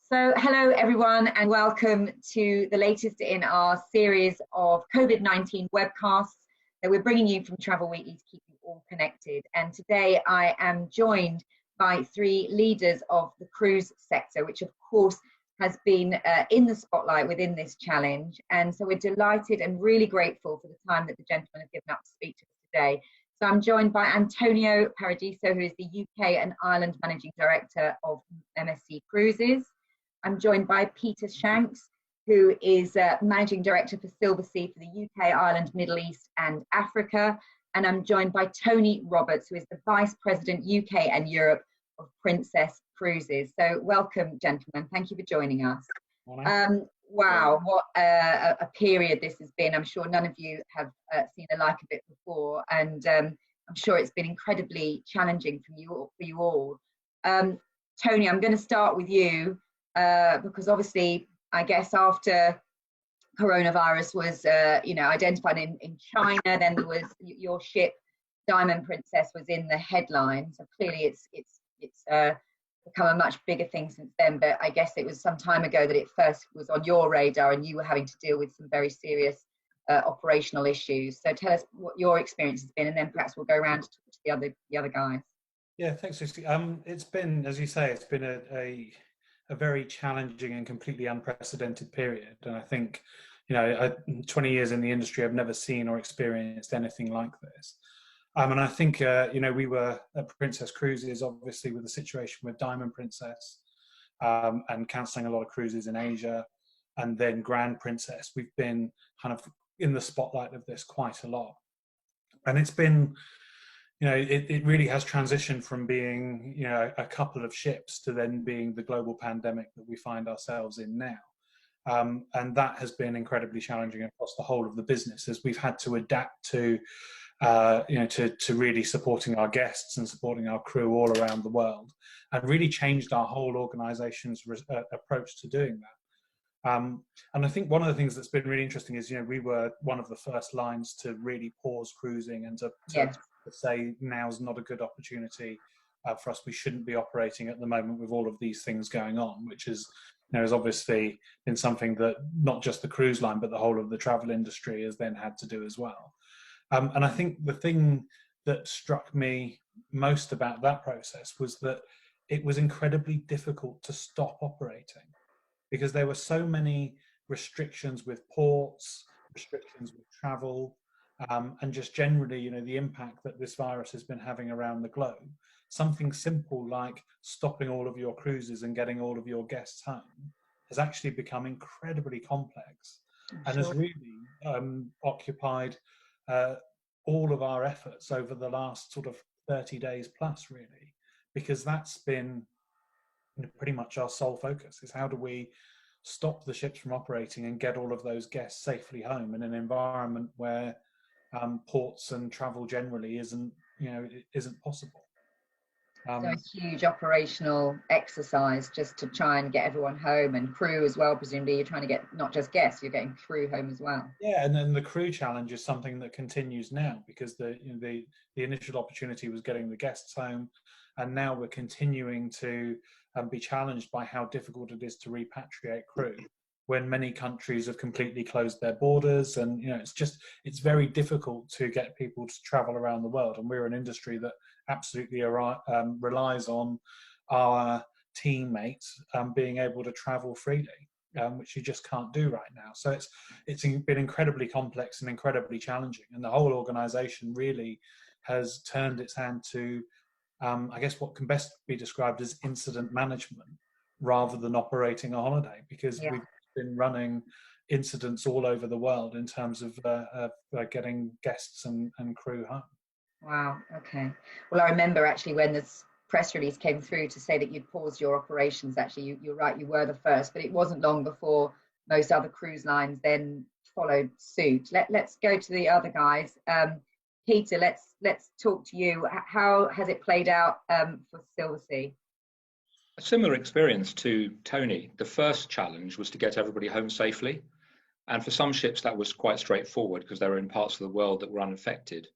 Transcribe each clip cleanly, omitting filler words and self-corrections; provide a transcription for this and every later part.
So hello everyone and welcome to the latest in our series of COVID-19 webcasts that we're bringing you from Travel Weekly to keep you all connected. And today I am joined by three leaders of the cruise sector, which of course has been in the spotlight within this challenge. And so we're delighted and really grateful for the time that the gentlemen have given up to speak to us today. So I'm joined by Antonio Paradiso, who is the UK and Ireland Managing Director of MSC Cruises. I'm joined by Peter Shanks, who is Managing Director for Silversea for the UK, Ireland, Middle East and Africa. And I'm joined by Tony Roberts, who is the Vice President UK and Europe of Princess Cruises. So welcome, gentlemen. Thank you for joining us. Wow, what a period this has been. I'm sure none of you have seen the like of it before. And I'm sure it's been incredibly challenging for you all. Tony, I'm going to start with you. Because obviously, I guess after coronavirus was, identified in China, then there was your ship, Diamond Princess, was in the headlines. So clearly, it's become a much bigger thing since then. But I guess it was some time ago that it first was on your radar, and you were having to deal with some very serious operational issues. So tell us what your experience has been, and then perhaps we'll go around to talk to the other guys. Yeah, thanks, Lucy. It's been, as you say, it's been a very challenging and completely unprecedented period. And I think, 20 years in the industry, I've never seen or experienced anything like this. And I think, we were at Princess Cruises, obviously, with the situation with Diamond Princess and cancelling a lot of cruises in Asia, and then Grand Princess. We've been kind of in the spotlight of this quite a lot. And it's been, it really has transitioned from being, a couple of ships to then being the global pandemic that we find ourselves in now. And that has been incredibly challenging across the whole of the business, as we've had to adapt to really supporting our guests and supporting our crew all around the world, and really changed our whole organization's approach to doing that. And I think one of the things that's been really interesting is, we were one of the first lines to really pause cruising and to say now's not a good opportunity for us. We shouldn't be operating at the moment with all of these things going on, which is, has obviously been something that not just the cruise line, but the whole of the travel industry has then had to do as well. And I think the thing that struck me most about that process was that it was incredibly difficult to stop operating, because there were so many restrictions with ports, restrictions with travel, and just generally, the impact that this virus has been having around the globe. Something simple like stopping all of your cruises and getting all of your guests home has actually become incredibly complex, and has really occupied all of our efforts over the last sort of 30 days plus, really, because that's been pretty much our sole focus, is how do we stop the ships from operating and get all of those guests safely home in an environment where ports and travel generally isn't possible. So a huge operational exercise just to try and get everyone home, and crew as well. Presumably, you're trying to get not just guests, you're getting crew home as well. Yeah, and then the crew challenge is something that continues now, because the initial opportunity was getting the guests home, and now we're continuing to be challenged by how difficult it is to repatriate crew when many countries have completely closed their borders. And it's very difficult to get people to travel around the world, and we're an industry that absolutely relies on our teammates being able to travel freely, which you just can't do right now. So it's been incredibly complex and incredibly challenging, and the whole organization really has turned its hand to I guess what can best be described as incident management rather than operating a holiday, because we've been running incidents all over the world in terms of getting guests and crew home. Wow, okay. Well, I remember actually when this press release came through to say that you'd paused your operations. Actually, you're right, you were the first, but it wasn't long before most other cruise lines then followed suit. Let's go to the other guys. Peter, let's talk to you. How has it played out for Silversea? A similar experience to Tony. The first challenge was to get everybody home safely. And for some ships, that was quite straightforward because they were in parts of the world that were unaffected.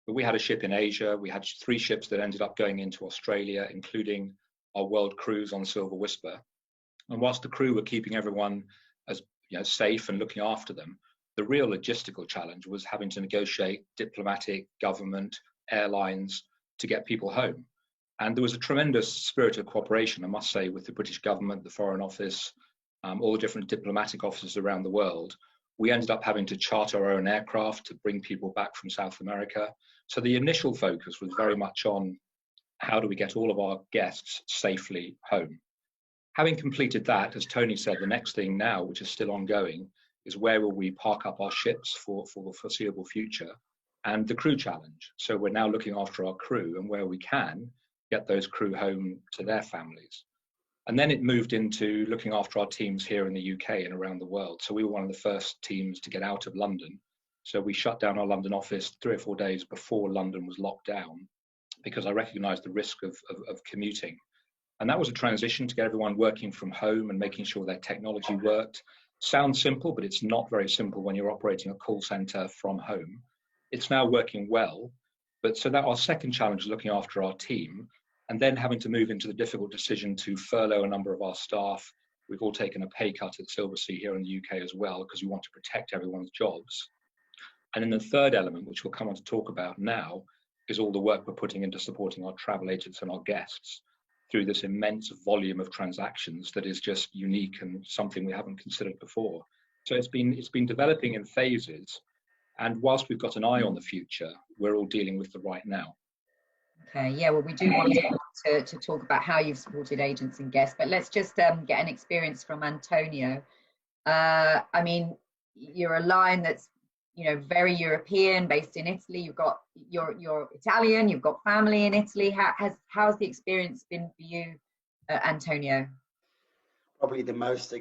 But we had a ship in Asia. We had 3 ships that ended up going into Australia, including our world cruise on Silver Whisper. And whilst the crew were keeping everyone as safe and looking after them, the real logistical challenge was having to negotiate diplomatic, government, airlines to get people home. And there was a tremendous spirit of cooperation, I must say, with the British government, the Foreign Office, all the different diplomatic offices around the world. We ended up having to charter our own aircraft to bring people back from South America. So the initial focus was very much on how do we get all of our guests safely home. Having completed that, as Tony said, the next thing now, which is still ongoing, is where will we park up our ships for the foreseeable future, and the crew challenge. So we're now looking after our crew, and where we can, get those crew home to their families. And then it moved into looking after our teams here in the UK and around the world. So we were one of the first teams to get out of London. So we shut down our London office 3 or 4 days before London was locked down, because I recognised the risk of commuting. And that was a transition to get everyone working from home and making sure their technology worked. Sounds simple, but it's not very simple when you're operating a call centre from home. It's now working well. But so that our second challenge is looking after our team, and then having to move into the difficult decision to furlough a number of our staff. We've all taken a pay cut at Silversea here in the UK as well, because we want to protect everyone's jobs. And then the third element, which we'll come on to talk about now, is all the work we're putting into supporting our travel agents and our guests through this immense volume of transactions that is just unique and something we haven't considered before. So it's been developing in phases. And whilst we've got an eye on the future, we're all dealing with the right now. Okay, yeah, well, we do want to talk about how you've supported agents and guests, but let's just get an experience from Antonio. I mean, you're a line that's, very European, based in Italy. You've got, you're Italian, you've got family in Italy. How's the experience been for you, Antonio? Probably the most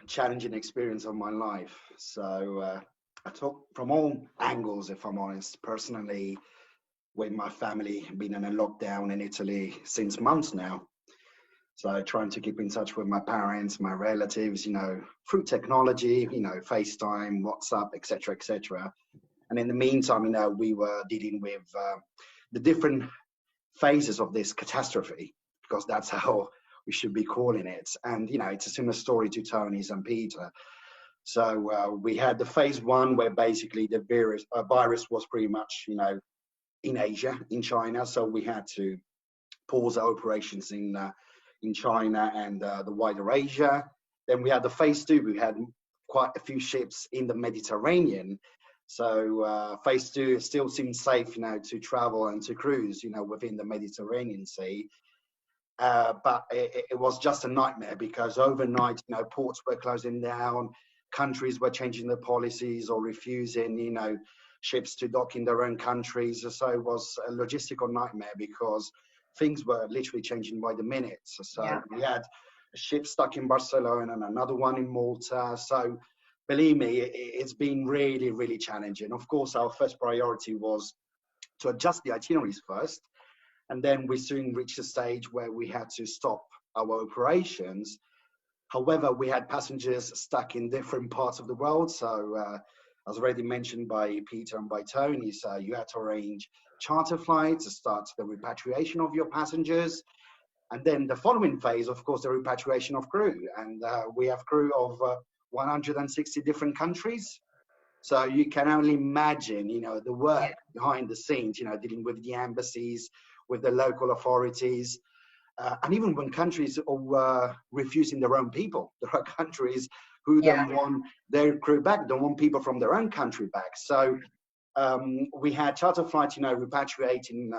challenging experience of my life. So I talk from all angles, if I'm honest. Personally, with my family being in a lockdown in Italy since months now. So trying to keep in touch with my parents, my relatives, through technology, FaceTime, WhatsApp, etc., etc. And in the meantime, we were dealing with the different phases of this catastrophe, because that's how we should be calling it. And, it's a similar story to Tony's and Peter. So we had the phase one, where basically the virus was pretty much, in Asia, in China. So we had to pause our operations in China and the wider Asia. Then we had the phase two. We had quite a few ships in the Mediterranean. So phase two still seemed safe, to travel and to cruise, within the Mediterranean Sea. But it was just a nightmare, because overnight, ports were closing down, countries were changing their policies or refusing, ships to dock in their own countries. So it was a logistical nightmare, because things were literally changing by the minute. So we had a ship stuck in Barcelona and another one in Malta. So believe me, it's been really, really challenging. Of course, our first priority was to adjust the itineraries first. And then we soon reached a stage where we had to stop our operations. However, we had passengers stuck in different parts of the world. So as already mentioned by Peter and by Tony, so you had to arrange charter flights to start the repatriation of your passengers. And then the following phase, of course, the repatriation of crew. And we have crew of 160 different countries. So you can only imagine, the work behind the scenes, dealing with the embassies, with the local authorities. And even when countries are refusing their own people, there are countries who don't want their crew back, don't want people from their own country back. So we had charter flights, repatriating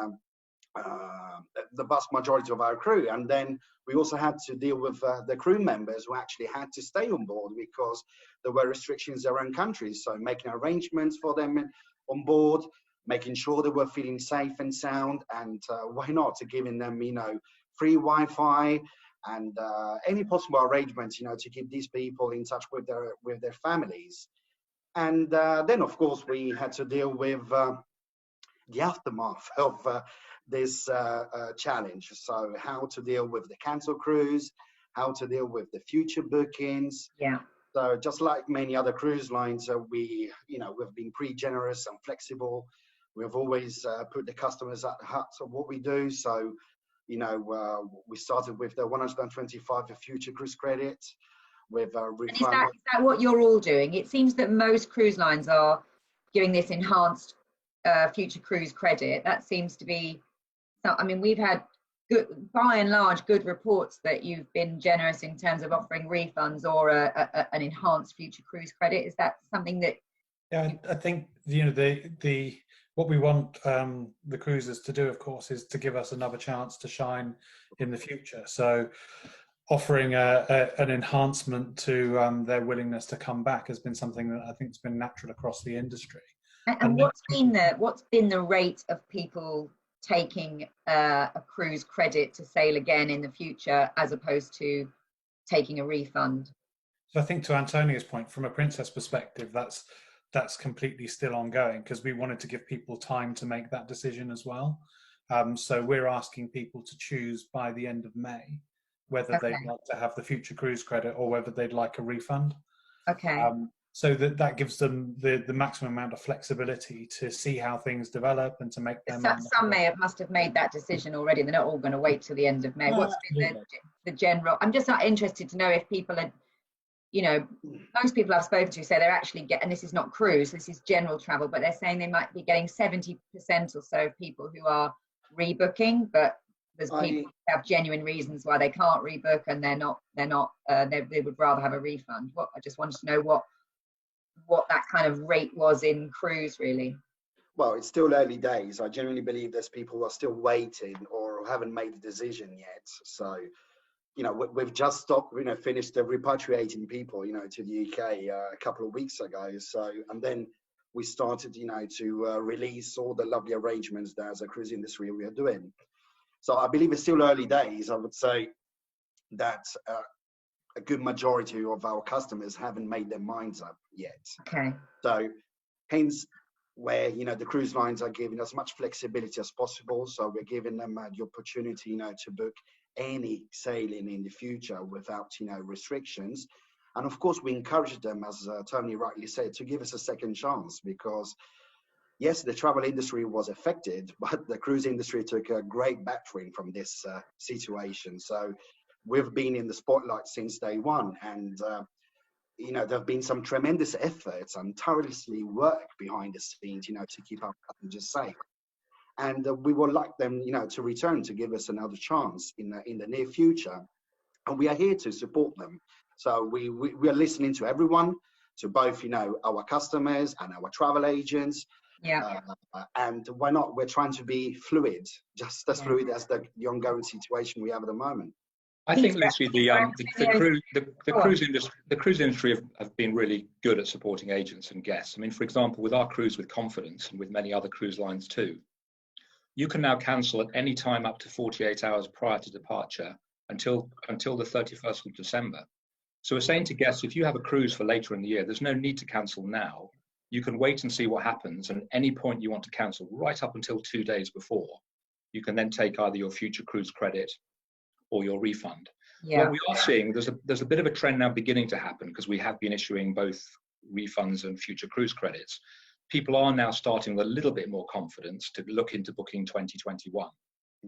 the vast majority of our crew. And then we also had to deal with the crew members who actually had to stay on board, because there were restrictions in their own countries. So making arrangements for them on board, making sure they were feeling safe and sound, and why not giving them, free Wi-Fi and any possible arrangements, to keep these people in touch with their families. And then, of course, we had to deal with the aftermath of this challenge. So how to deal with the cancelled cruise, how to deal with the future bookings. Yeah. So just like many other cruise lines, we've been pretty generous and flexible. We've always put the customers at the heart of what we do. So You know, we started with the 125 future cruise credit with a refund. And is that what you're all doing? It seems that most cruise lines are giving this enhanced future cruise credit. That seems to be, I mean, we've had good, by and large, good reports that you've been generous in terms of offering refunds or an enhanced future cruise credit. Is that something that? Yeah, I think, you know, the what we want the cruisers to do, of course, is to give us another chance to shine in the future. So offering an enhancement to their willingness to come back has been something that I think has been natural across the industry. And what's been the rate of people taking a cruise credit to sail again in the future as opposed to taking a refund? So I think, to Antonia's point, from a Princess perspective, that's completely still ongoing, because we wanted to give people time to make that decision as well. So we're asking people to choose by the end of May whether they'd like to have the future cruise credit or whether they'd like a refund. Okay. So that gives them the maximum amount of flexibility to see how things develop and to make their mind. Some must have made that decision already. They're not all going to wait till the end of May. What's been the general? I'm just not interested to know if people are, you know, most people I've spoken to say they're actually and this is not cruise, this is general travel, but they're saying they might be getting 70% or so of people who are rebooking, but there's people who have genuine reasons why they can't rebook, and they would rather have a refund. I just wanted to know what that kind of rate was in cruise, really. Well, it's still early days. I genuinely believe there's people who are still waiting or haven't made a decision yet. So, you know, we've just stopped, you know, finished repatriating people, you know, to the UK a couple of weeks ago. So, and then we started, you know, to release all the lovely arrangements that as a cruise industry we are doing. So I believe it's still early days. I would say that a good majority of our customers haven't made their minds up yet. Okay. So hence where, you know, the cruise lines are giving as much flexibility as possible. So we're giving them the opportunity, you know, to book any sailing in the future without, you know, restrictions. And of course, we encourage them, as Tony rightly said, to give us a second chance, because yes, the travel industry was affected, but the cruise industry took a great battering from this situation. So we've been in the spotlight since day one, and you know, there have been some tremendous efforts and tirelessly work behind the scenes, you know, to keep our passengers safe. And we would like them, you know, to return, to give us another chance in the near future. And we are here to support them. So we are listening to everyone, to both, you know, our customers and our travel agents. Yeah. And why not? We're trying to be fluid, just as fluid as the ongoing situation we have at the moment. I think, Lucy, the cruise industry have been really good at supporting agents and guests. I mean, for example, with our Cruise with Confidence, and with many other cruise lines too, you can now cancel at any time up to 48 hours prior to departure until the 31st of December. So we're saying to guests, if you have a cruise for later in the year, there's no need to cancel now. You can wait and see what happens, and at any point you want to cancel, right up until 2 days before, you can then take either your future cruise credit or your refund. Yeah. What we are seeing, there's a bit of a trend now beginning to happen, because we have been issuing both refunds and future cruise credits. People are now starting with a little bit more confidence to look into booking 2021.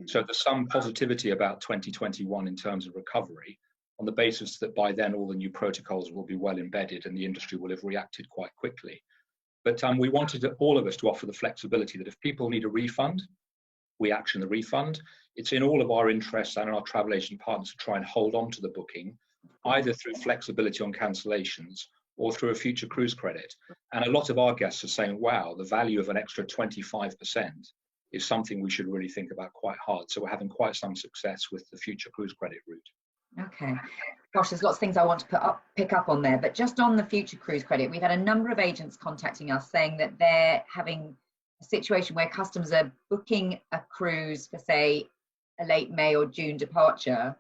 So there's some positivity about 2021 in terms of recovery, on the basis that by then all the new protocols will be well embedded and the industry will have reacted quite quickly. But we wanted all of us to offer the flexibility that if people need a refund, we action the refund. It's in all of our interests and our travel agent partners to try and hold on to the booking, either through flexibility on cancellations or through a future cruise credit. And a lot of our guests are saying, wow, the value of an extra 25% is something we should really think about quite hard. So we're having quite some success with the future cruise credit route. Okay. Gosh, there's lots of things I want to pick up on there, but just on the future cruise credit, we've had a number of agents contacting us saying that they're having a situation where customers are booking a cruise for, say, a late May or June departure,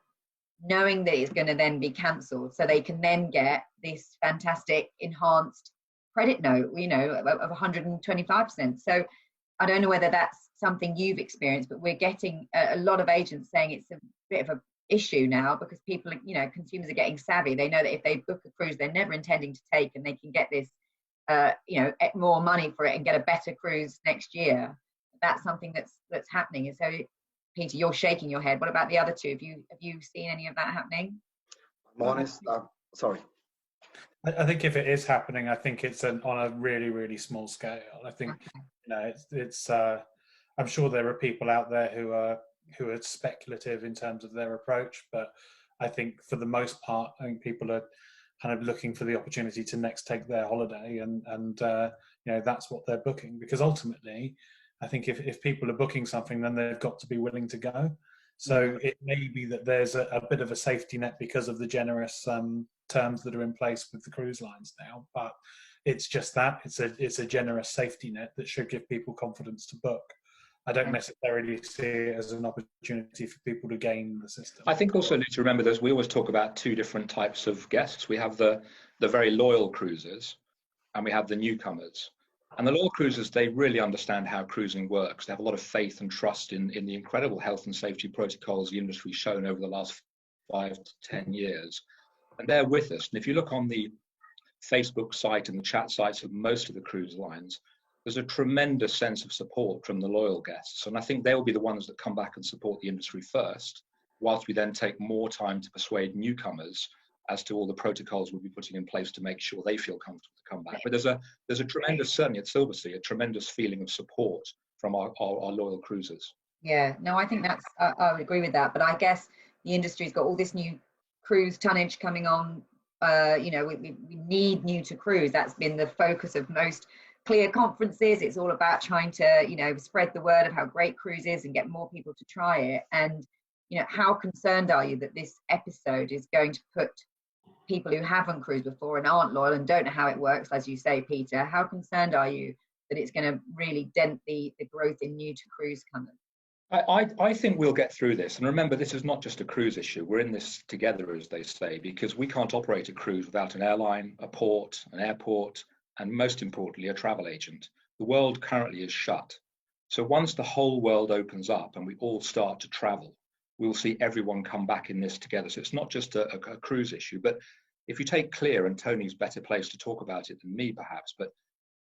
knowing that it's going to then be cancelled, so they can then get this fantastic enhanced credit note, you know, of 125%. So I don't know whether that's something you've experienced, but we're getting a lot of agents saying it's a bit of an issue now, because people, you know, consumers are getting savvy. They know that if they book a cruise they're never intending to take, and they can get this you know, more money for it and get a better cruise next year. That's something that's happening. And so Peter, you're shaking your head. What about the other two? Have you seen any of that happening? I'm honest. Sorry. I think if it is happening, I think it's on a really, really small scale. I think it's I'm sure there are people out there who are speculative in terms of their approach, but I think for the most part, I think people are kind of looking for the opportunity to next take their holiday, and that's what they're booking, because ultimately, I think if people are booking something, then they've got to be willing to go. So it may be that there's a bit of a safety net because of the generous terms that are in place with the cruise lines now, but it's just that it's a generous safety net that should give people confidence to book. I don't necessarily see it as an opportunity for people to game the system. I think also need to remember that we always talk about two different types of guests. We have the very loyal cruisers, and we have the newcomers. And the loyal cruisers, they really understand how cruising works. They have a lot of faith and trust in the incredible health and safety protocols the industry's shown over the last 5 to 10 years. And they're with us. And if you look on the Facebook site and the chat sites of most of the cruise lines, there's a tremendous sense of support from the loyal guests. And I think they'll be the ones that come back and support the industry first, whilst we then take more time to persuade newcomers as to all the protocols we'll be putting in place to make sure they feel comfortable to come back. But there's a tremendous, certainly at Silversea, a tremendous feeling of support from our loyal cruisers. Yeah, no, I think I would agree with that. But I guess the industry's got all this new cruise tonnage coming on. We need new to cruise. That's been the focus of most CLIA conferences. It's all about trying to, spread the word of how great cruise is and get more people to try it. And, how concerned are you that this episode is going to put people who haven't cruised before and aren't loyal and don't know how it works, as you say, Peter, how concerned are you that it's going to really dent the growth in new to cruise comers? I think we'll get through this. And remember, this is not just a cruise issue. We're in this together, as they say, because we can't operate a cruise without an airline, a port, an airport, and most importantly, a travel agent. The world currently is shut. So once the whole world opens up and we all start to travel, we'll see everyone come back in this together. So it's not just a cruise issue, but if you take CLIA, and Tony's better placed to talk about it than me perhaps, but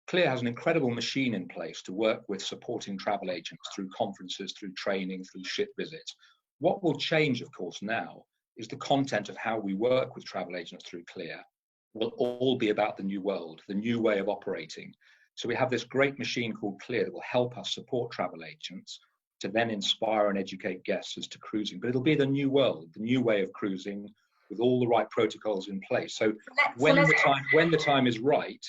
CLIA has an incredible machine in place to work with supporting travel agents through conferences, through training, through ship visits. What will change, of course, now is the content of how we work with travel agents through CLIA will all be about the new world, the new way of operating. So we have this great machine called CLIA that will help us support travel agents to then inspire and educate guests as to cruising. But it'll be the new world, the new way of cruising with all the right protocols in place. So when the time is right,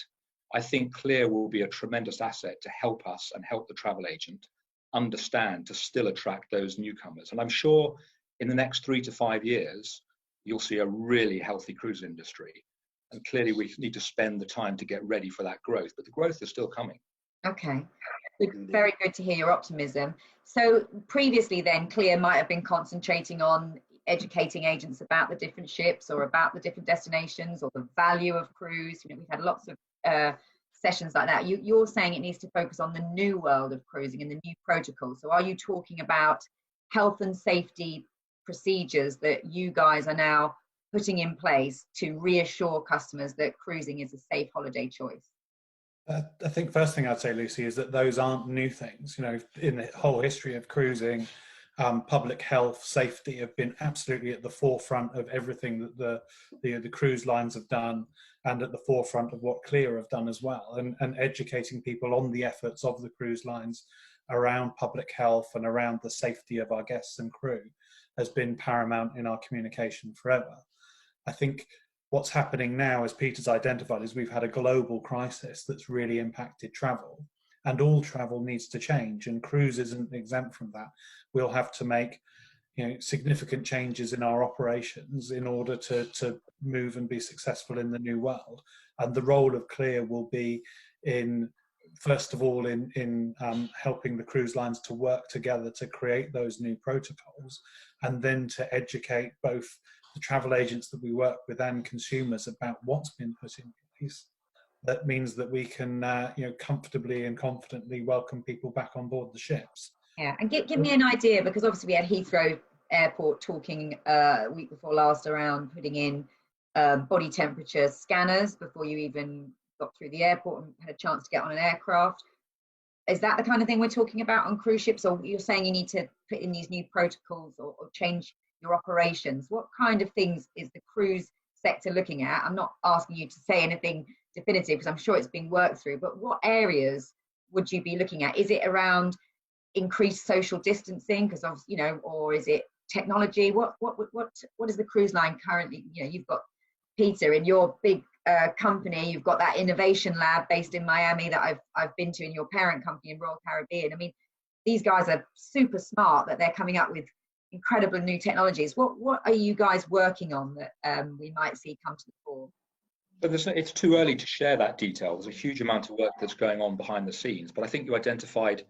I think CLIA will be a tremendous asset to help us and help the travel agent understand to still attract those newcomers. And I'm sure in the next 3 to 5 years, you'll see a really healthy cruise industry. And clearly we need to spend the time to get ready for that growth, but the growth is still coming. Okay, very good to hear your optimism. So previously then, CLIA might have been concentrating on educating agents about the different ships or about the different destinations or the value of cruise. We've had lots of sessions like that. You're saying it needs to focus on the new world of cruising and the new protocols. So are you talking about health and safety procedures that you guys are now putting in place to reassure customers that cruising is a safe holiday choice? I think first thing I'd say, Lucy, is that those aren't new things. In the whole history of cruising, public health, safety have been absolutely at the forefront of everything that the cruise lines have done, and at the forefront of what CLIA have done as well, and educating people on the efforts of the cruise lines around public health and around the safety of our guests and crew has been paramount in our communication forever. I think what's happening now, as Peter's identified, is we've had a global crisis that's really impacted travel, and all travel needs to change, and cruise isn't exempt from that. We'll have to make significant changes in our operations in order to move and be successful in the new world. And the role of CLIA will be first of all in helping the cruise lines to work together to create those new protocols, and then to educate both the travel agents that we work with and consumers about what's been put in place. That means that we can comfortably and confidently welcome people back on board the ships. Yeah, and give me an idea, because obviously we had Heathrow Airport talking week before last around putting in body temperature scanners before you even got through the airport and had a chance to get on an aircraft. is that the kind of thing we're talking about on cruise ships, or you're saying you need to put in these new protocols or change your operations? What kind of things is the cruise sector looking at? I'm not asking you to say anything definitive because I'm sure it's being worked through, but what areas would you be looking at? Is it around increased social distancing, because of, you know, or is it technology? What is the cruise line currently? You know, you've got Peter in your big company, you've got that innovation lab based in Miami that I've been to, in your parent company in Royal Caribbean. I mean, these guys are super smart that they're coming up with incredible new technologies. What are you guys working on that we might see come to the fore? So it's too early to share that detail. There's a huge amount of work that's going on behind the scenes, but I think you identified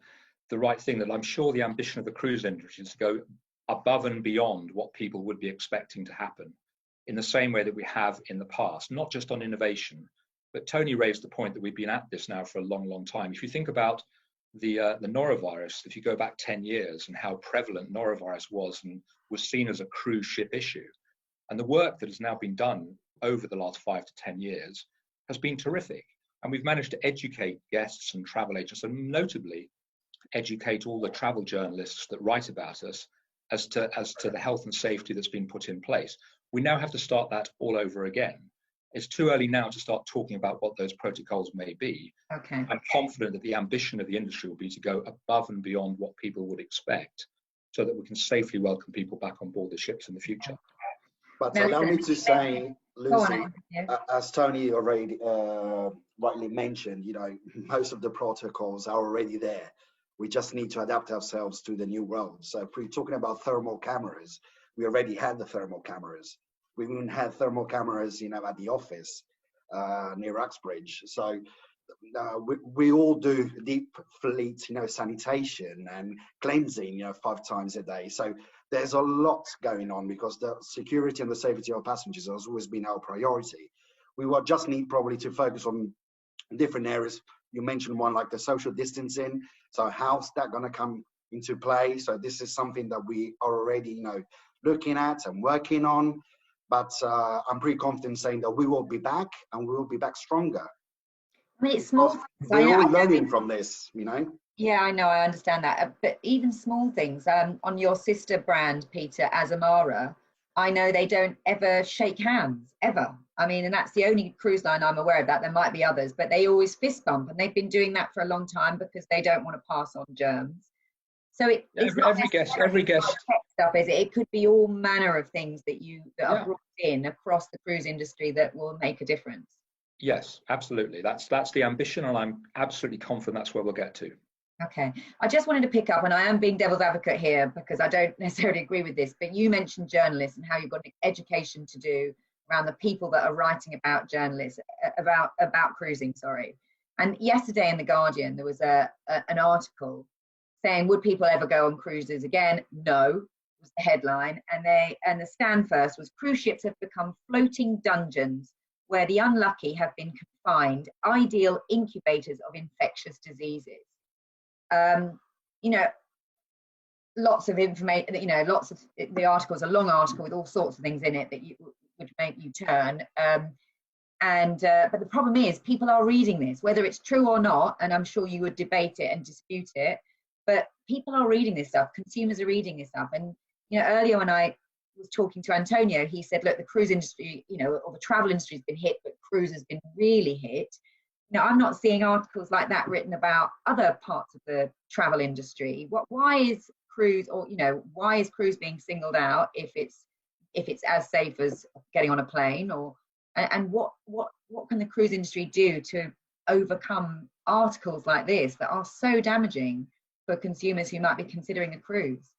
the right thing, that I'm sure the ambition of the cruise industry is to go above and beyond what people would be expecting to happen, in the same way that we have in the past, not just on innovation. But Tony raised the point that we've been at this now for a long, long time. If you think about the norovirus, if you go back 10 years and how prevalent norovirus was and was seen as a cruise ship issue, and the work that has now been done over the last 5 to 10 years has been terrific. And we've managed to educate guests and travel agents, and notably educate all the travel journalists that write about us as to the health and safety that's been put in place. We now have to start that all over again. It's too early now to start talking about what those protocols may be. Okay. I'm confident that the ambition of the industry will be to go above and beyond what people would expect, so that we can safely welcome people back on board the ships in the future. But Now, allow me to say, Lucy, yeah. as Tony already rightly mentioned, you know, most of the protocols are already there. We just need to adapt ourselves to the new world. So if we're talking about thermal cameras, we already had the thermal cameras. We even had thermal cameras, you know, at the office near Uxbridge. So we all do deep fleet, you know, sanitation and cleansing, you know, 5 times a day. So there's a lot going on, because the security and the safety of passengers has always been our priority. We will just need probably to focus on different areas. You mentioned one like the social distancing. So how's that going to come into play? So this is something that we are already, you know, looking at and working on. But I'm pretty confident saying that we will be back, and we will be back stronger. I mean, it's small. We're all learning from this, you know. Yeah, I know, I understand that. But even small things, on your sister brand, Peter, Azamara, I know they don't ever shake hands, ever. I mean, and that's the only cruise line I'm aware of that. There might be others, but they always fist bump, and they've been doing that for a long time because they don't want to pass on germs. So it's not every guest stuff, is it? It could be all manner of things that are brought in across the cruise industry that will make a difference. Yes, absolutely. That's the ambition, and I'm absolutely confident that's where we'll get to. Okay, I just wanted to pick up, and I am being devil's advocate here because I don't necessarily agree with this, but you mentioned journalists and how you've got an education to do around the people that are writing about journalists, about cruising, sorry. And yesterday in The Guardian, there was an article saying, would people ever go on cruises again? No, was the headline. And the stand first was, cruise ships have become floating dungeons where the unlucky have been confined, ideal incubators of infectious diseases. You know, lots of information, you know, lots of the article's a long article with all sorts of things in it that would make you turn. But the problem is, people are reading this, whether it's true or not, and I'm sure you would debate it and dispute it, but people are reading this stuff, consumers are reading this stuff. And, you know, earlier when I was talking to Antonio, he said, look, the cruise industry, you know, or the travel industry has been hit, but cruise has been really hit. You know, I'm not seeing articles like that written about other parts of the travel industry. Why is cruise, or, you know, why is cruise being singled out if it's as safe as getting on a plane? Or and what can the cruise industry do to overcome articles like this that are so damaging for consumers who might be considering a cruise?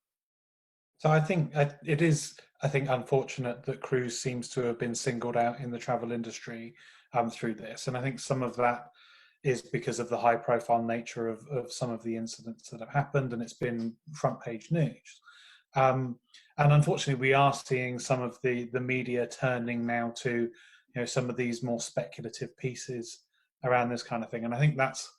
So I think it is, I think, unfortunate that cruise seems to have been singled out in the travel industry through this. And I think some of that is because of the high profile nature of some of the incidents that have happened, and it's been front page news. And unfortunately, we are seeing some of the media turning now to, you know, some of these more speculative pieces around this kind of thing. And I think that's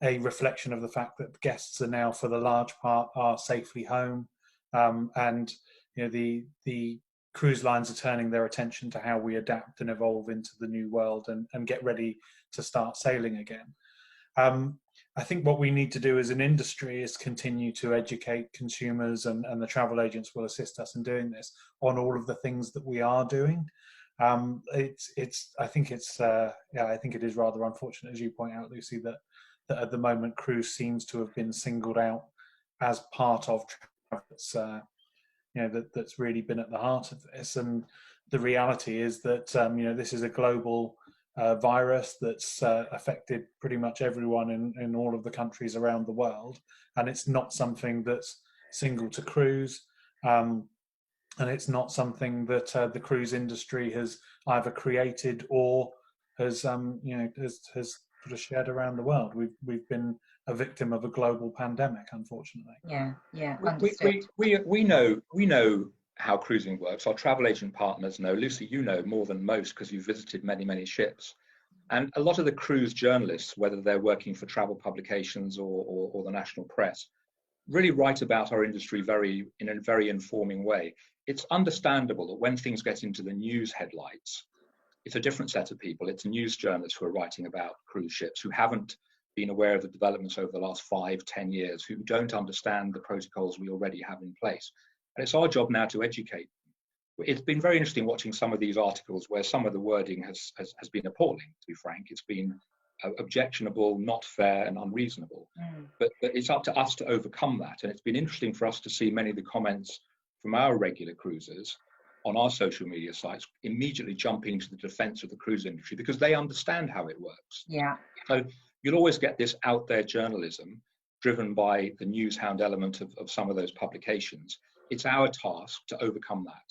a reflection of the fact that guests are now, for the large part, are safely home. And, you know, the cruise lines are turning their attention to how we adapt and evolve into the new world and get ready to start sailing again. I think what we need to do as an industry is continue to educate consumers, and the travel agents will assist us in doing this, on all of the things that we are doing. I think it is rather unfortunate, as you point out, Lucy, that at the moment cruise seems to have been singled out as part of travel that's really been at the heart of this. And the reality is that this is a global virus that's affected pretty much everyone in all of the countries around the world, and it's not something that's single to cruise, and it's not something that the cruise industry has either created or has sort of shared around the world. We've been a victim of a global pandemic, unfortunately. Yeah, understood. We know how cruising works. Our travel agent partners know. Lucy, you know more than most because you've visited many ships. And a lot of the cruise journalists, whether they're working for travel publications or the national press, really write about our industry in a very informing way. It's understandable that when things get into the news headlights, it's a different set of people. It's news journalists who are writing about cruise ships, who haven't been aware of the developments over the last 5-10 years, who don't understand the protocols we already have in place. And it's our job now to educate them. It's been very interesting watching some of these articles where some of the wording has been appalling, to be frank. It's been objectionable, not fair, and unreasonable. But it's up to us to overcome that. And it's been interesting for us to see many of the comments from our regular cruisers on our social media sites immediately jumping into the defense of the cruise industry because they understand how it works. Yeah. So you'll always get this out there journalism driven by the news hound element of some of those publications. It's our task to overcome that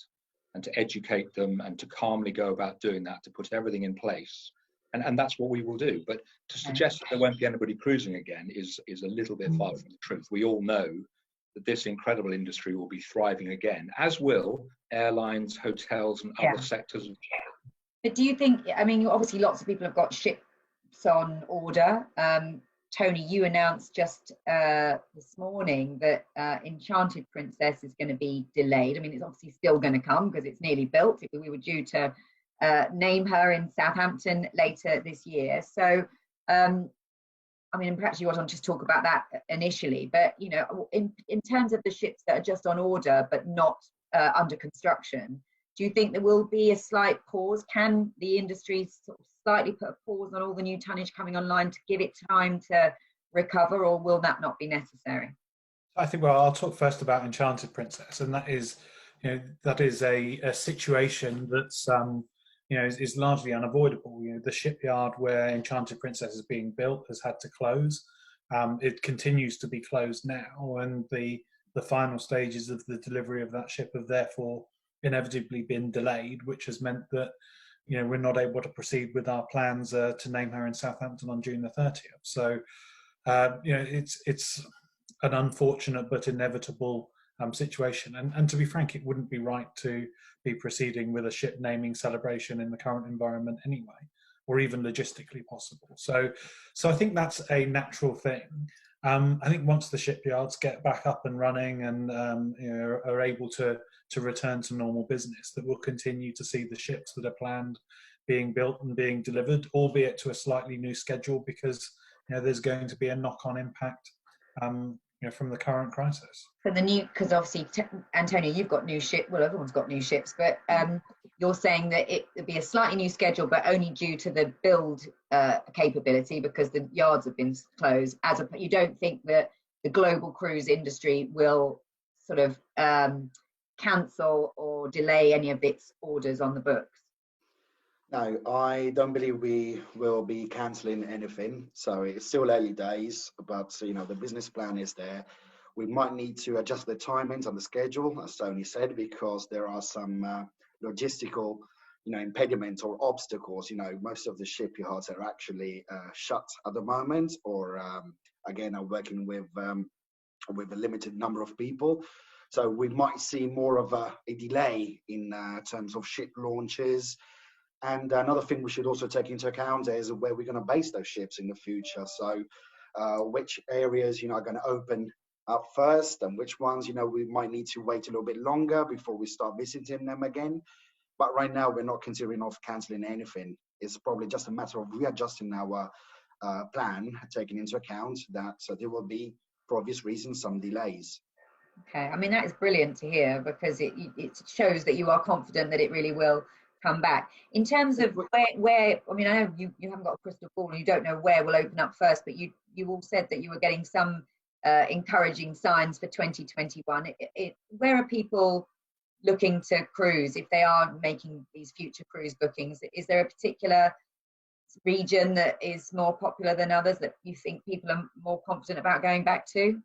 and to educate them and to calmly go about doing that, to put everything in place. And that's what we will do. But to suggest that there won't be anybody cruising again is a little bit far from the truth. We all know that this incredible industry will be thriving again, as will airlines, hotels, and other sectors. But do you think, I mean, obviously lots of people have got ships on order. Tony, you announced just this morning that Enchanted Princess is going to be delayed. I mean, it's obviously still going to come because it's nearly built. We were due to name her in Southampton later this year. So, I mean, perhaps you want to just talk about that initially, but, you know, in terms of the ships that are just on order but not under construction, do you think there will be a slight pause? Can the industry sort of slightly put a pause on all the new tonnage coming online to give it time to recover, or will that not be necessary? I think, well, I'll talk first about Enchanted Princess, and that is, you know, that is a situation that's, you know, is largely unavoidable. You know, the shipyard where Enchanted Princess is being built has had to close. It continues to be closed now, and the final stages of the delivery of that ship have therefore inevitably been delayed, which has meant that, you know, we're not able to proceed with our plans to name her in Southampton on June the 30th. So, you know, it's an unfortunate but inevitable situation. And to be frank, it wouldn't be right to be proceeding with a ship naming celebration in the current environment anyway, or even logistically possible. So I think that's a natural thing. I think once the shipyards get back up and running and you know, are able to return to normal business, that we'll continue to see the ships that are planned being built and being delivered, albeit to a slightly new schedule, because, you know, there's going to be a knock-on impact you know, from the current crisis. For the new, because obviously, Antonio, you've got new ships. Well, everyone's got new ships, but you're saying that it would be a slightly new schedule, but only due to the build capability because the yards have been closed. You don't think that the global cruise industry will sort of cancel or delay any of its orders on the books? No, I don't believe we will be cancelling anything. So it's still early days, but, you know, the business plan is there. We might need to adjust the timings on the schedule, as Tony said, because there are some logistical, you know, impediments or obstacles. You know, most of the shipyards are actually shut at the moment, or again, are working with a limited number of people. So we might see more of a delay in terms of ship launches. And another thing we should also take into account is where we're going to base those ships in the future. So which areas, you know, are going to open up first, and which ones, you know, we might need to wait a little bit longer before we start visiting them again. But right now, we're not considering of cancelling anything. It's probably just a matter of readjusting our plan, taking into account that there will be, for obvious reasons, some delays. Okay, I mean, that is brilliant to hear, because it shows that you are confident that it really will come back. In terms of where I mean, I know you haven't got a crystal ball and you don't know where will open up first, but you all said that you were getting some encouraging signs for 2021. Where are people looking to cruise if they are making these future cruise bookings? Is there a particular region that is more popular than others that you think people are more confident about going back to?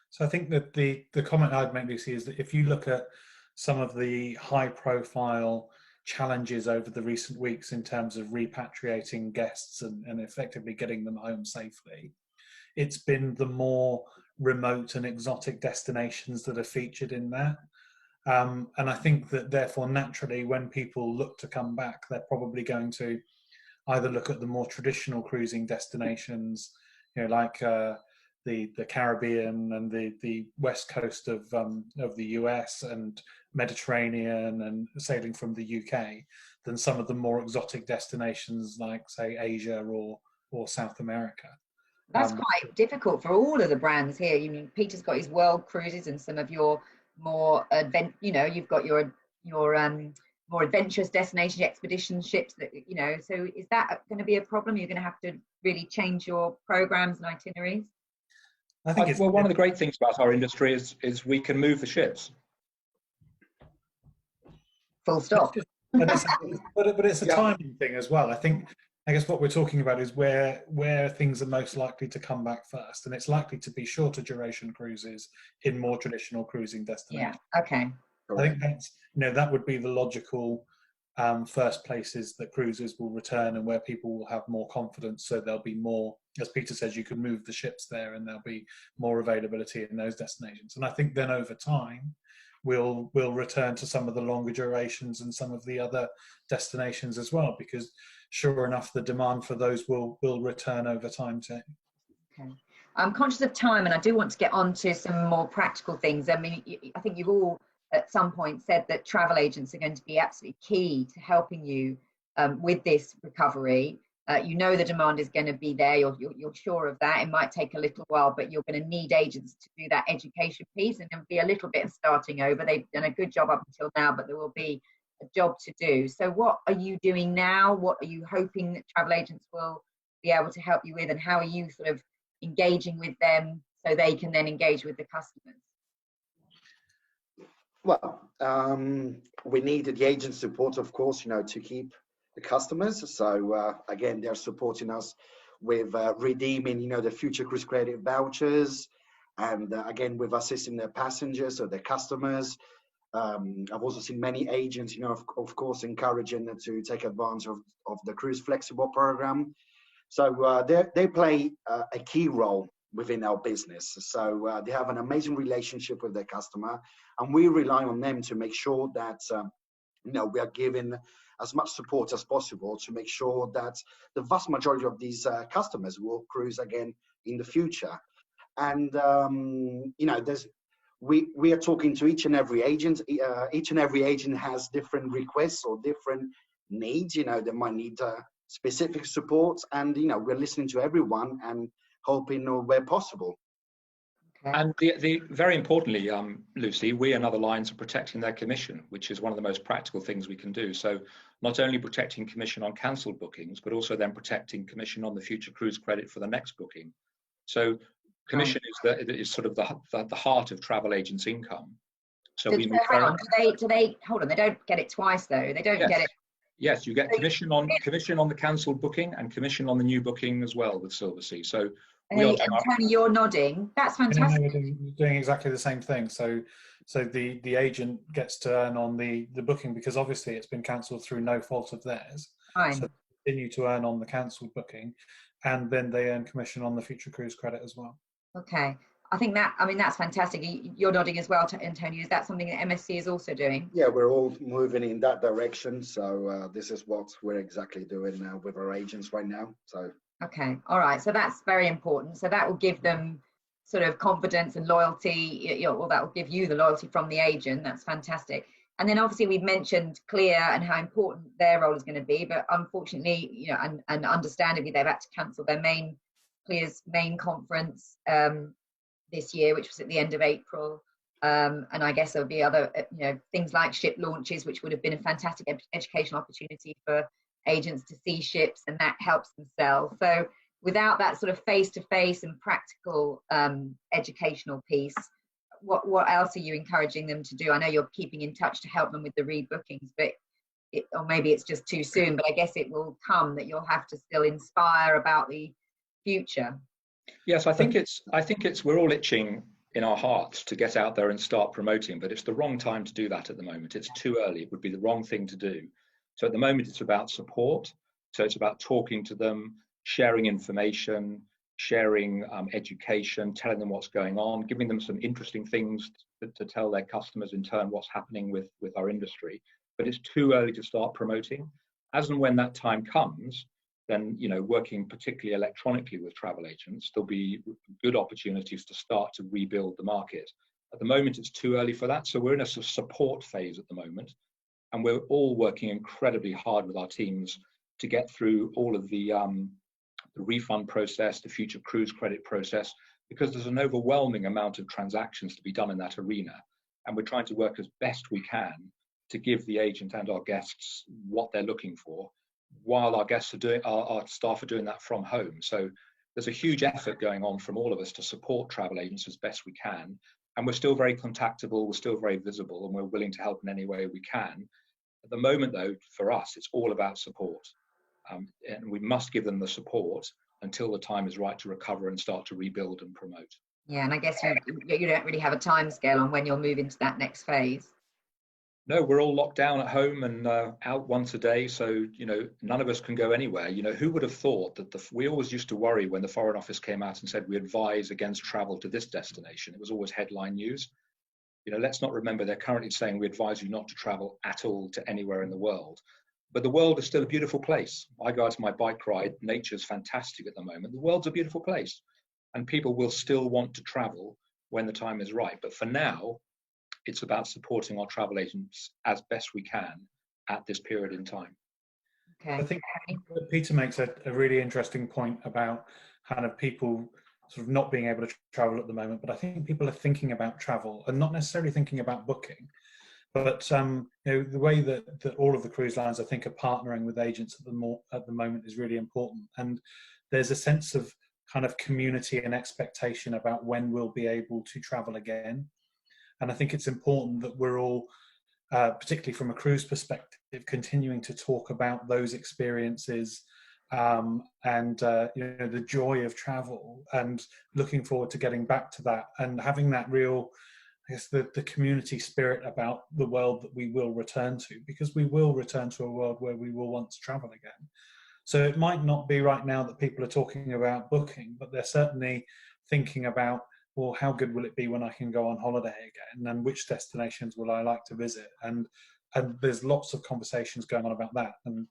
So I think that the comment I'd make, Lucy, is that if you look at some of the high profile challenges over the recent weeks in terms of repatriating guests and effectively getting them home safely, it's been the more remote and exotic destinations that are featured in there. And I think that therefore, naturally, when people look to come back, they're probably going to either look at the more traditional cruising destinations, like the Caribbean and the west coast of the US and Mediterranean and sailing from the UK, than some of the more exotic destinations like, say, Asia or South America. That's quite difficult for all of the brands here. You mean Peter's got his world cruises and some of your more you've got your more adventurous destination expedition ships that, so is that going to be a problem? You're going to have to really change your programs and itineraries? I think well, one of the great things about our industry is we can move the ships. Full stop. But it's a timing thing as well. I guess what we're talking about is where things are most likely to come back first, and it's likely to be shorter duration cruises in more traditional cruising destinations. Yeah. Okay. I think that's that would be the logical first places that cruises will return and where people will have more confidence. So there'll be more, as Peter says, you can move the ships there, and there'll be more availability in those destinations. And I think then over time, we'll return to some of the longer durations and some of the other destinations as well, because sure enough, the demand for those will return over time too. Okay. I'm conscious of time, and I do want to get on to some more practical things. I mean, I think you've all at some point said that travel agents are going to be absolutely key to helping you with this recovery. The demand is going to be there. You're sure of that. It might take a little while, but you're going to need agents to do that education piece, and there'll be a little bit of starting over. They've done a good job up until now, but there will be a job to do. So what are you doing now? What are you hoping that travel agents will be able to help you with, and how are you sort of engaging with them so they can then engage with the customers? Well, we need the agent support, of course, to keep the customers. So again, they're supporting us with redeeming, the future cruise credit vouchers, and again, with assisting their passengers or their customers. I've also seen many agents, of course, encouraging them to take advantage of the Cruise Flexible program. So they play a key role within our business. So they have an amazing relationship with their customer, and we rely on them to make sure that we are giving as much support as possible to make sure that the vast majority of these customers will cruise again in the future. And we are talking to each and every agent. Each and every agent has different requests or different needs. They might need specific support, and we're listening to everyone and helping where possible. Okay. And the very importantly, Lucy, we and other lines are protecting their commission, which is one of the most practical things we can do. So not only protecting commission on cancelled bookings, but also then protecting commission on the future cruise credit for the next booking. So commission is sort of the heart of travel agents' income. So do they hold on? They don't get it twice though. They don't get it. Yes, you get commission on the cancelled booking and commission on the new booking as well with Silversea. So and Tony, you're nodding. That's fantastic. We're doing exactly the same thing. So the agent gets to earn on the booking, because obviously it's been cancelled through no fault of theirs. Fine. So they continue to earn on the cancelled booking, and then they earn commission on the future cruise credit as well. Okay. That's fantastic. You're nodding as well, Antonio. Is that something that MSC is also doing? Yeah, we're all moving in that direction. So this is what we're exactly doing now with our agents right now. So. Okay. All right. So that's very important. So that will give them sort of confidence and loyalty, or that will give you the loyalty from the agent. That's fantastic. And then obviously we've mentioned CLIA and how important their role is going to be, but unfortunately, you know, and understandably, they've had to cancel their CLIA's main conference this year, which was at the end of April. And I guess there'll be other, you know, things like ship launches, which would have been a fantastic educational opportunity for agents to see ships, and that helps them sell. So without that sort of face-to-face and practical educational piece, what else are you encouraging them to do? I know you're keeping in touch to help them with the rebookings, but or maybe it's just too soon, but I guess it will come that you'll have to still inspire about the future. Yes, I think it's we're all itching in our hearts to get out there and start promoting, but it's the wrong time to do that at the moment. It's too early. It would be the wrong thing to do. So at the moment, it's about support. So it's about talking to them, sharing information, sharing education, telling them what's going on, giving them some interesting things to tell their customers in turn what's happening with our industry. But it's too early to start promoting. As and when that time comes, then, you know, working particularly electronically with travel agents, there'll be good opportunities to start to rebuild the market. At the moment, it's too early for that. So we're in a sort of support phase at the moment, and we're all working incredibly hard with our teams to get through all of the refund process, the future cruise credit process, because there's an overwhelming amount of transactions to be done in that arena. And we're trying to work as best we can to give the agent and our guests what they're looking for, while our guests are doing, our staff are doing that from home. So there's a huge effort going on from all of us to support travel agents as best we can. And we're still very contactable, we're still very visible, and we're willing to help in any way we can. At the moment, though, for us, it's all about support. And we must give them the support until the time is right to recover and start to rebuild and promote. Yeah, and I guess you don't really have a time scale on when you'll move into that next phase. No, we're all locked down at home and out once a day. So, you know, none of us can go anywhere. You know, who would have thought that we always used to worry when the Foreign Office came out and said we advise against travel to this destination. It was always headline news. You know, let's not remember they're currently saying we advise you not to travel at all to anywhere in the world. But the world is still a beautiful place. I go out to my bike ride. Nature's fantastic at the moment. The world's a beautiful place. And people will still want to travel when the time is right. But for now, it's about supporting our travel agents as best we can at this period in time. Okay. I think Peter makes a really interesting point about kind of people sort of not being able to travel at the moment, but I think people are thinking about travel and not necessarily thinking about booking. But you know, the way that all of the cruise lines, I think, are partnering with agents at the moment is really important. And there's a sense of kind of community and expectation about when we'll be able to travel again. And I think it's important that we're all, particularly from a cruise perspective, continuing to talk about those experiences and you know, the joy of travel, and looking forward to getting back to that and having that real, I guess, the community spirit about the world that we will return to, because we will return to a world where we will want to travel again. So it might not be right now that people are talking about booking, but they're certainly thinking about, well, how good will it be when I can go on holiday again, and which destinations will I like to visit? And there's lots of conversations going on about that. And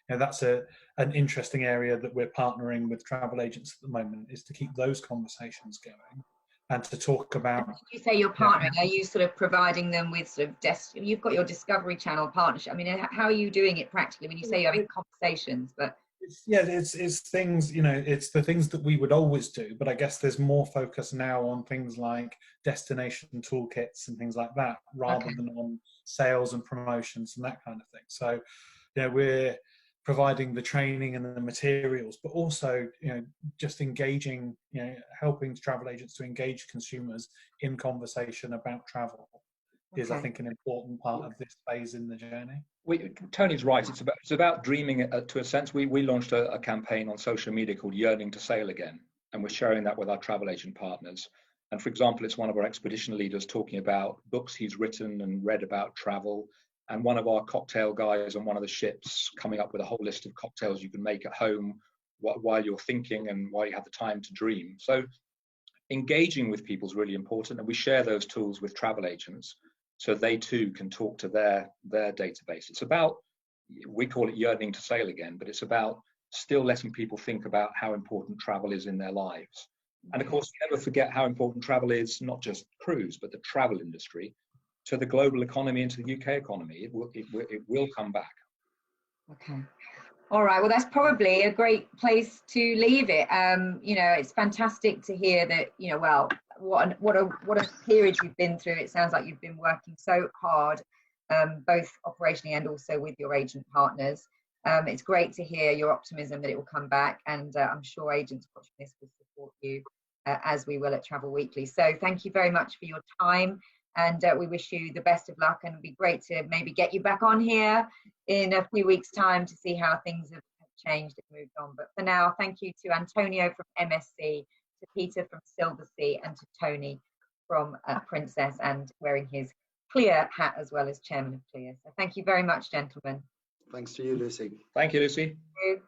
you know, that's an interesting area that we're partnering with travel agents at the moment, is to keep those conversations going and to talk about. Did you say you're partnering? Are you sort of providing them with sort of you've got your Discovery Channel partnership? I mean, how are you doing it practically when you say you're having conversations? But it's things, you know, it's the things that we would always do, but I guess there's more focus now on things like destination toolkits and things like that, rather than on sales and promotions and that kind of thing. So, you know, we're providing the training and the materials, but also, you know, just engaging, you know, helping travel agents to engage consumers in conversation about travel is, I think, an important part of this phase in the journey. Tony's right. It's about dreaming. To a sense, we launched a campaign on social media called "Yearning to Sail Again," and we're sharing that with our travel agent partners. And for example, it's one of our expedition leaders talking about books he's written and read about travel, and one of our cocktail guys on one of the ships coming up with a whole list of cocktails you can make at home while you're thinking and while you have the time to dream. So engaging with people is really important, and we share those tools with travel agents, so they too can talk to their database. It's about, we call it yearning to sail again, but it's about still letting people think about how important travel is in their lives. And of course, never forget how important travel is, not just cruise, but the travel industry. to the global economy and to the UK economy. It will come back. Okay. All right. Well, that's probably a great place to leave it. You know, it's fantastic to hear that, you know, well, what a period you've been through. It sounds like you've been working so hard, both operationally and also with your agent partners. It's great to hear your optimism that it will come back, and I'm sure agents watching this will support you as we will at Travel Weekly. So thank you very much for your time, and we wish you the best of luck, and it'd be great to maybe get you back on here in a few weeks' time to see how things have changed and moved on. But for now, thank you to Antonio from MSC, to Peter from Silversea, and to Tony from Princess, and wearing his CLIA hat as well as chairman of CLIA. So thank you very much, gentlemen. Thanks to you, Lucy. Thank you, Lucy. Thank you.